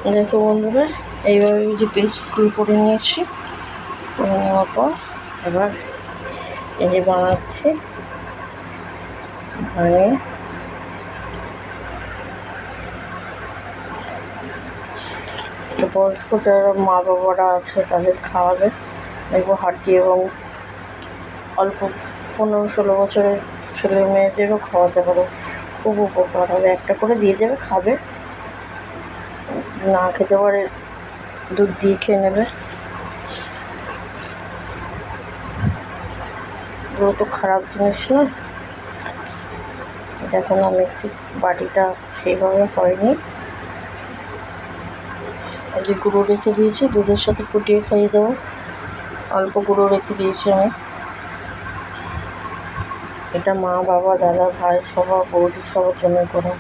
দেখো বন্ধুরা, এইভাবে যে পেস্ট ফুল করে নিয়েছি। করে নেওয়ার পর এবার এই যে বানাচ্ছি, মানে বয়স্ক যারা মা বাবারা আছে তাদের খাওয়াবে। দেখবো হাঁটি এবং অল্প 15-16 বছরের ছেলে মেয়েদেরও খাওয়াতে পারো, খুব উপকার হবে। একটা করে দিয়ে দেবে, খাবে। না খেতে পারে দুধ দিয়ে খেয়ে নেবে। এগুলো তো খারাপ জিনিস নয়। দেখো না, মিক্সি বাটিটা সেইভাবে হয়নি। এই যে গুঁড়ো রেখে দিয়েছি, দুধের সাথে ফুটিয়ে খাইয়ে দেবো। অল্প গুঁড়ো রেখে দিয়েছি আমি। এটা মা বাবা দাদা ভাই সবার বৌদি সবার জন্য করা।